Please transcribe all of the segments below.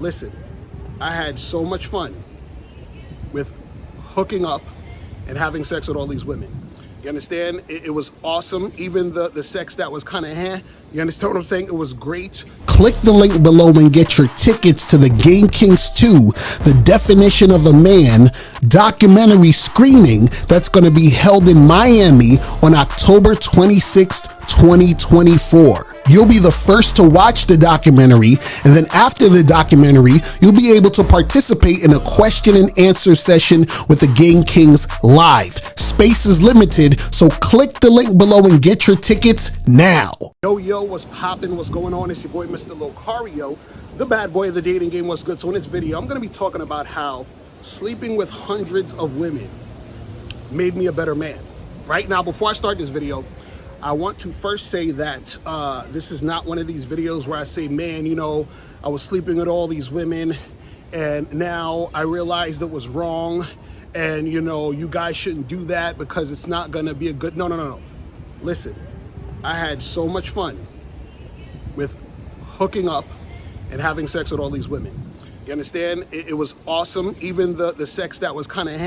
Listen, I had so much fun with hooking up and having sex with all these women. You understand? It was awesome. Even the sex that was kind of you understand what I'm saying? It was great. Click the link below and get your tickets to the Game Kings 2, The Definition of a Man documentary screening that's going to be held in Miami on October 26th, 2024. You'll be the first to watch the documentary, and then after the documentary, you'll be able to participate in a question and answer session with the Game Kings live. Space is limited, so click the link below and get your tickets now. Yo, what's poppin'? What's going on? It's your boy, Mr. Locario, the bad boy of the dating game. What's good? So in this video, I'm going to be talking about how sleeping with hundreds of women made me a better man. Right now, before I start this video, I want to first say that this is not one of these videos where I say, man, you know, I was sleeping with all these women and now I realized it was wrong and, you know, you guys shouldn't do that because it's not going to be a good... No. Listen, I had so much fun with hooking up and having sex with all these women. You understand? It was awesome. Even the sex that was kind of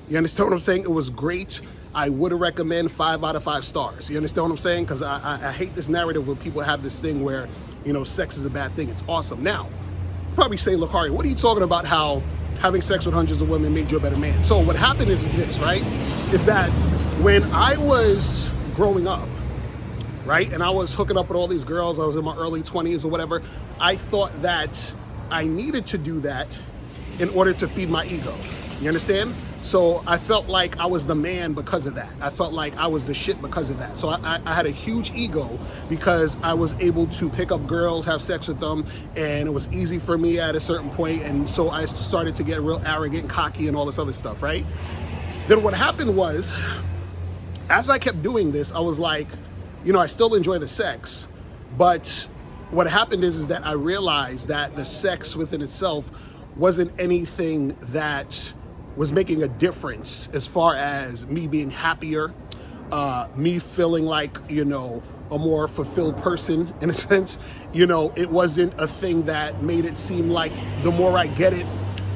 you understand what I'm saying? It was great. I would recommend 5 out of 5 stars. You understand what I'm saying? Because I hate this narrative where people have this thing where, you know, sex is a bad thing. It's awesome. Now, you probably say, Locario, what are you talking about how having sex with hundreds of women made you a better man? So what happened is this, right? Is that when I was growing up, right, and I was hooking up with all these girls, I was in my early 20s or whatever, I thought that I needed to do that in order to feed my ego. You understand? So I felt like I was the man because of that. I felt like I was the shit because of that. So I had a huge ego because I was able to pick up girls, have sex with them, and it was easy for me at a certain point. And so I started to get real arrogant and cocky and all this other stuff, right? Then what happened was, as I kept doing this, I was like, you know, I still enjoy the sex, but what happened is that I realized that the sex within itself wasn't anything that was making a difference as far as me being happier, me feeling like, you know, a more fulfilled person in a sense. You know, it wasn't a thing that made it seem like the more I get it,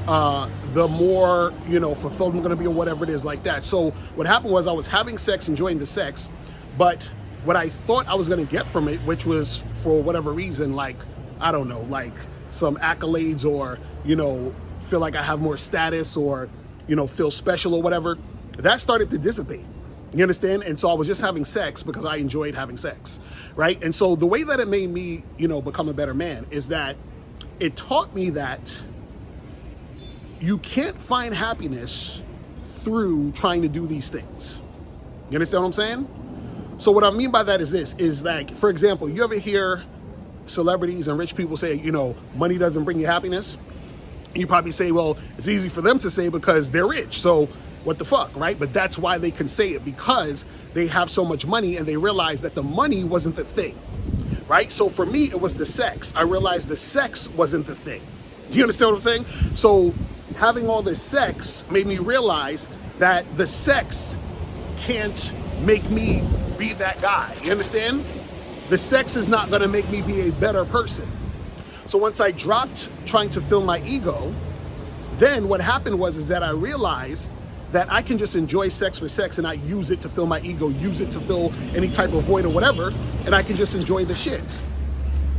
the more, you know, fulfilled I'm gonna be or whatever it is like that. So what happened was I was having sex, enjoying the sex, but what I thought I was gonna get from it, which was for whatever reason, like, I don't know, like some accolades or, you know, feel like I have more status or, you know, feel special or whatever, that started to dissipate. You understand? And so I was just having sex because I enjoyed having sex, right? And so the way that it made me, you know, become a better man is that it taught me that you can't find happiness through trying to do these things. You understand what I'm saying? So what I mean by that is this, is like, for example, you ever hear celebrities and rich people say, you know, money doesn't bring you happiness? You probably say, well, it's easy for them to say because they're rich, so what the fuck, right? But that's why they can say it, because they have so much money and they realize that the money wasn't the thing, right? So for me, it was the sex. I realized the sex wasn't the thing. You understand what I'm saying? So having all this sex made me realize that the sex can't make me be that guy. You understand? The sex is not gonna make me be a better person. So once I dropped trying to fill my ego, then what happened was that I realized that I can just enjoy sex for sex and not use it to fill my ego, use it to fill any type of void or whatever, and I can just enjoy the shit.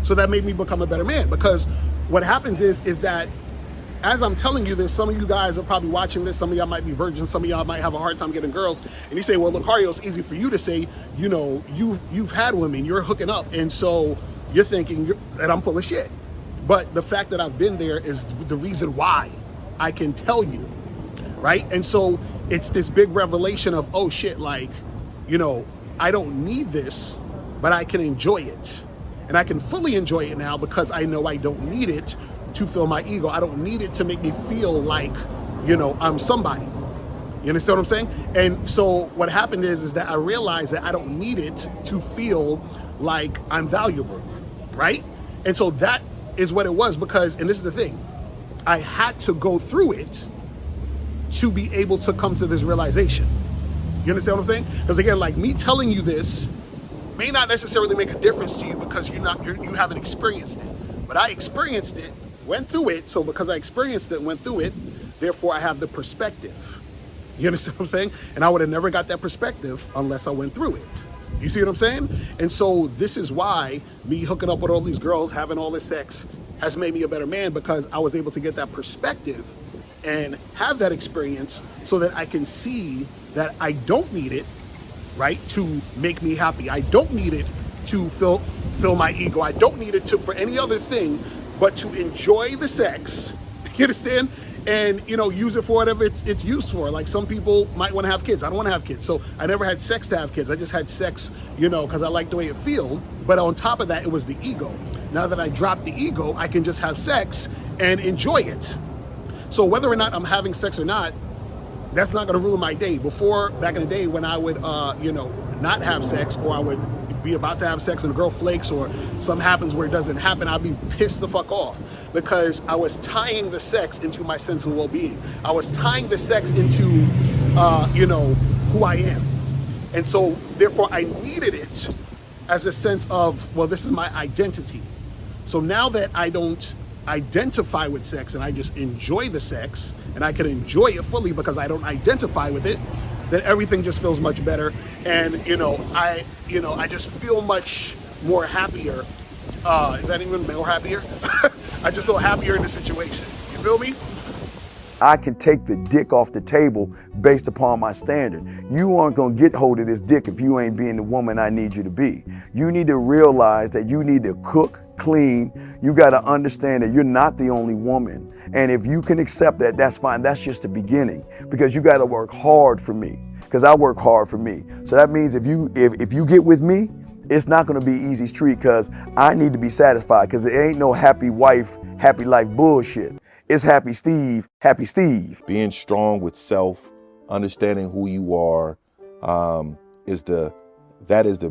So that made me become a better man, because what happens is that as I'm telling you this, some of you guys are probably watching this, some of y'all might be virgins, some of y'all might have a hard time getting girls, and you say, well, Locario, it's easy for you to say, you know, you've had women, you're hooking up, and so you're thinking that I'm full of shit. But the fact that I've been there is the reason why I can tell you, right? And so it's this big revelation of, oh shit, like, you know, I don't need this, but I can enjoy it. And I can fully enjoy it now because I know I don't need it to fill my ego. I don't need it to make me feel like, you know, I'm somebody. You understand what I'm saying? And so what happened is that I realized that I don't need it to feel like I'm valuable, right? And so that is what it was, because, and this is the thing, I had to go through it to be able to come to this realization. You understand what I'm saying? Because again, like me telling you this may not necessarily make a difference to you because you haven't experienced it. But I experienced it went through it, so because I experienced it and went through it, therefore I have the perspective. You understand what I'm saying? And I would have never got that perspective unless I went through it. You see what I'm saying? And so this is why me hooking up with all these girls, having all this sex, has made me a better man, because I was able to get that perspective and have that experience so that I can see that I don't need it, right, to make me happy. I don't need it to fill my ego. I don't need it to for any other thing but to enjoy the sex. You understand? And, you know, use it for whatever it's used for. Like, some people might want to have kids. I don't want to have kids. So I never had sex to have kids. I just had sex, you know, because I like the way it feels. But on top of that, it was the ego. Now that I dropped the ego, I can just have sex and enjoy it. So whether or not I'm having sex or not, that's not going to ruin my day. Before, back in the day, when I would, you know, not have sex, or I would be about to have sex and the girl flakes, or something happens where it doesn't happen, I'd be pissed the fuck off, because I was tying the sex into my sense of well-being. I was tying the sex into, you know, who I am. And so, therefore, I needed it as a sense of, well, this is my identity. So now that I don't identify with sex and I just enjoy the sex, and I can enjoy it fully because I don't identify with it, then everything just feels much better. And I just feel much more happier. Is that even more happier? I just feel happier in the situation. You feel me? I can take the dick off the table based upon my standard. You aren't gonna get hold of this dick if you ain't being the woman I need you to be. You need to realize that you need to cook, clean. You gotta understand that you're not the only woman. And if you can accept that, that's fine. That's just the beginning, because you gotta work hard for me, because I work hard for me. So that means if you get with me, it's not gonna be easy street, because I need to be satisfied, because it ain't no happy wife, happy life bullshit. It's happy Steve, happy Steve. Being strong with self, understanding who you are, is the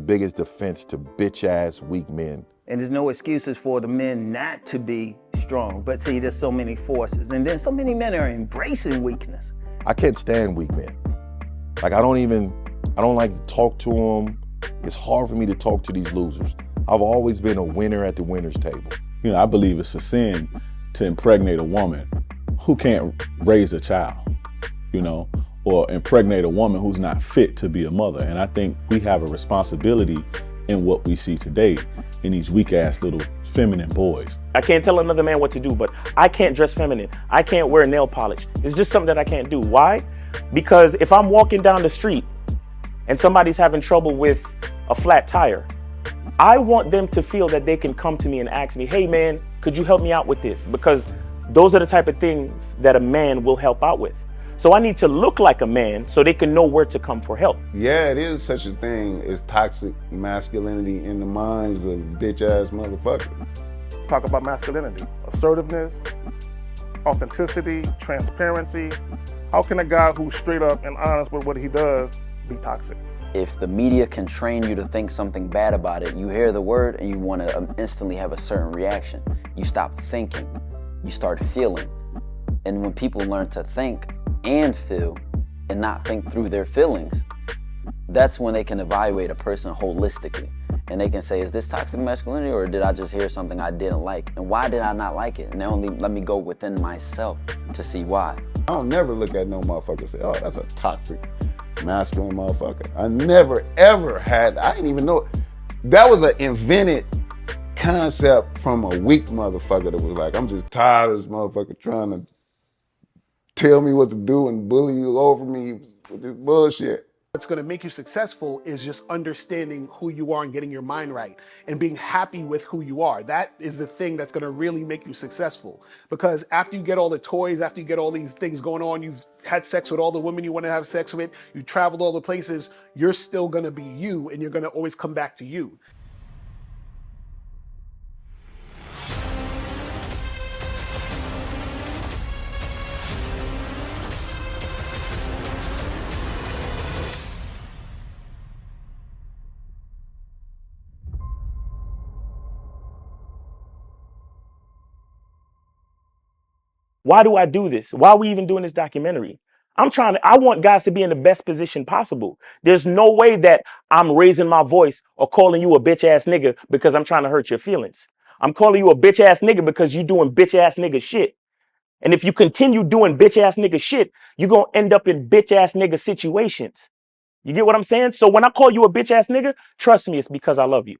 biggest defense to bitch ass weak men. And there's no excuses for the men not to be strong. But see, there's so many forces, and then so many men are embracing weakness. I can't stand weak men. Like, I don't like to talk to them. It's hard for me to talk to these losers. I've always been a winner at the winner's table. You know, I believe it's a sin to impregnate a woman who can't raise a child, you know, or impregnate a woman who's not fit to be a mother. And I think we have a responsibility in what we see today in these weak ass little feminine boys. I can't tell another man what to do, but I can't dress feminine. I can't wear nail polish. It's just something that I can't do. Why? Because if I'm walking down the street and somebody's having trouble with a flat tire, I want them to feel that they can come to me and ask me, hey man, could you help me out with this? Because those are the type of things that a man will help out with. So I need to look like a man so they can know where to come for help. Yeah, it is such a thing as toxic masculinity in the minds of bitch ass motherfuckers. Talk about masculinity, assertiveness, authenticity, transparency. How can a guy who's straight up and honest with what he does be toxic? If the media can train you to think something bad about it, you hear the word and you want to instantly have a certain reaction. You stop thinking, you start feeling. And when people learn to think and feel and not think through their feelings, that's when they can evaluate a person holistically. And they can say, is this toxic masculinity, or did I just hear something I didn't like? And why did I not like it? And only let me go within myself to see why. I don't never look at no motherfucker and say, oh, that's a toxic masculine motherfucker. I never ever had, I didn't even know. That was an invented concept from a weak motherfucker that was like, I'm just tired of this motherfucker trying to tell me what to do and bully you over me with this bullshit. What's going to make you successful is just understanding who you are and getting your mind right and being happy with who you are. That is the thing that's going to really make you successful. Because after you get all the toys, after you get all these things going on, you've had sex with all the women you want to have sex with, you traveled all the places, you're still going to be you, and you're going to always come back to you. Why do I do this? Why are we even doing this documentary? I want guys to be in the best position possible. There's no way that I'm raising my voice or calling you a bitch ass nigga because I'm trying to hurt your feelings. I'm calling you a bitch ass nigga because you doing bitch ass nigga shit. And if you continue doing bitch ass nigga shit, you're going to end up in bitch ass nigga situations. You get what I'm saying? So when I call you a bitch ass nigga, trust me, it's because I love you.